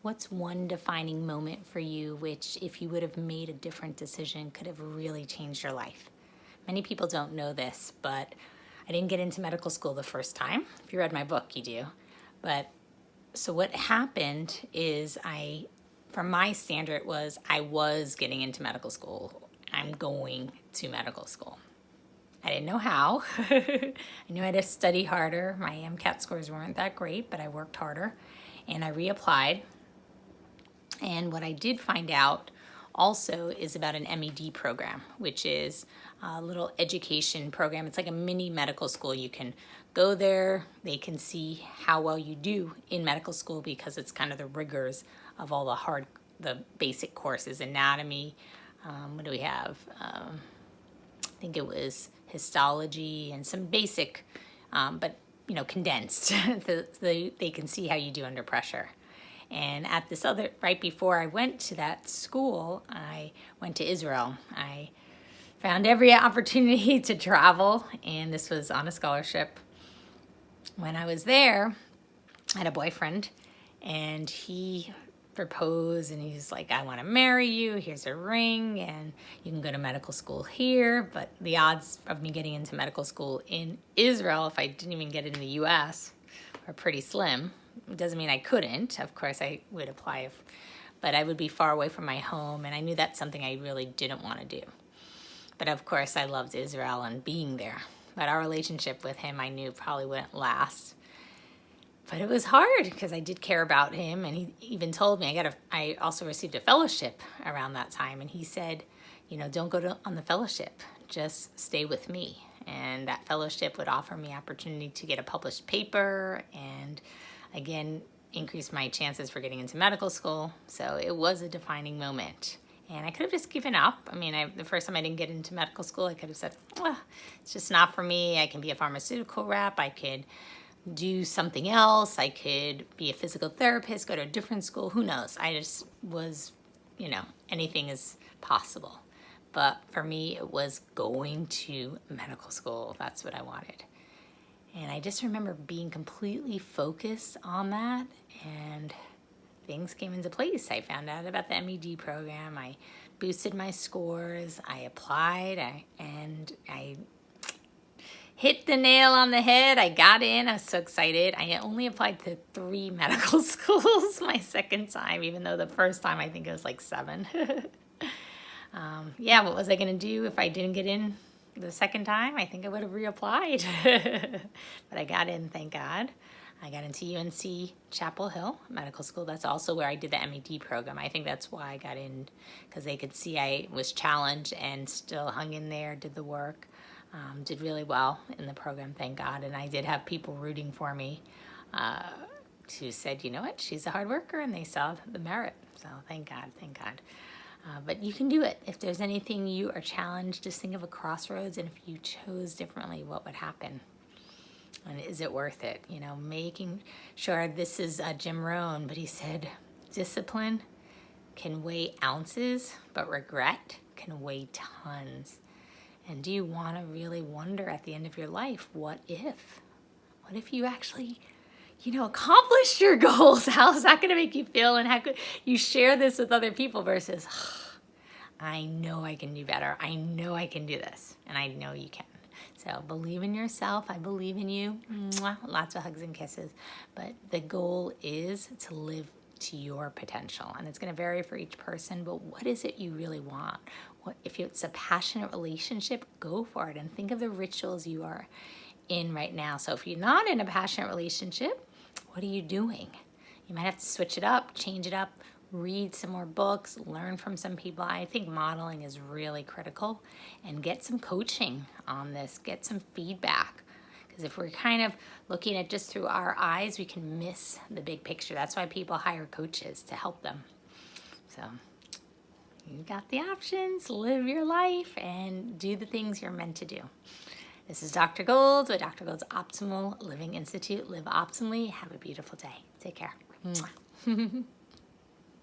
What's one defining moment for you which, if you would have made a different decision, could have really changed your life? Many people don't know this, but I didn't get into medical school the first time. If you read my book, you do. But so what happened is from my standard was I was getting into medical school. I'm going to medical school. I didn't know how. I knew I had to study harder. My MCAT scores weren't that great, but I worked harder and I reapplied. And what I did find out also is about an MED program, which is a little education program. It's like a mini medical school. You can go there. They can see how well you do in medical school because it's kind of the rigors of all the basic courses, anatomy. What do we have? I think it was histology and some basic, but condensed. They can see how you do under pressure. And at this right before I went to that school, I went to Israel. I found every opportunity to travel, and this was on a scholarship. When I was there, I had a boyfriend, and he proposed, and he's like, I want to marry you. Here's a ring, and you can go to medical school here. But the odds of me getting into medical school in Israel, if I didn't even get it in the U.S., are pretty slim. It doesn't mean I couldn't. Of course, I would apply, but I would be far away from my home, and I knew that's something I really didn't want to do. But of course, I loved Israel and being there. But our relationship with him, I knew probably wouldn't last. But it was hard because I did care about him, and he even told me I also received a fellowship around that time, and he said, don't go on the fellowship, just stay with me. And that fellowship would offer me opportunity to get a published paper and again, increase my chances for getting into medical school. So it was a defining moment. And I could have just given up. I mean, the first time I didn't get into medical school, I could have said, it's just not for me. I can be a pharmaceutical rep. I could do something else. I could be a physical therapist, go to a different school. Who knows? I just was, anything is possible. But for me, it was going to medical school. That's what I wanted. And I just remember being completely focused on that, and things came into place. I found out about the MED program. I boosted my scores. I applied, and I hit the nail on the head. I got in. I was so excited. I only applied to 3 medical schools my second time, even though the first time I think it was like 7. What was I going to do if I didn't get in the second time? I think I would have reapplied. But I got in, thank God. I got into UNC Chapel Hill Medical School. That's also where I did the MED program. I think that's why I got in, because they could see I was challenged and still hung in there, did the work, did really well in the program, thank God. And I did have people rooting for me who said, you know what, she's a hard worker, and they saw the merit. So thank God, thank God. But you can do it. If there's anything you are challenged, just think of a crossroads, and if you chose differently, what would happen? And is it worth it? Making sure. This is Jim Rohn, but he said, discipline can weigh ounces, but regret can weigh tons. And do you want to really wonder at the end of your life, what if? What if you actually accomplished your goals? How is that going to make you feel? And how could you share this with other people versus, I know I can do better. I know I can do this. And I know you can. So believe in yourself. I believe in you. Mwah. Lots of hugs and kisses. But the goal is to live to your potential. And it's going to vary for each person. But what is it you really want? If it's a passionate relationship, go for it. And think of the rituals you are in right now. So if you're not in a passionate relationship, what are you doing? You might have to switch it up, change it up, read some more books, learn from some people. I think modeling is really critical, and get some coaching on this, get some feedback. Because if we're kind of looking at just through our eyes, we can miss the big picture. That's why people hire coaches, to help them. So you got the options. Live your life and do the things you're meant to do. This is Dr. Gold with Dr. Gold's Optimal Living Institute. Live optimally. Have a beautiful day. Take care. Mwah.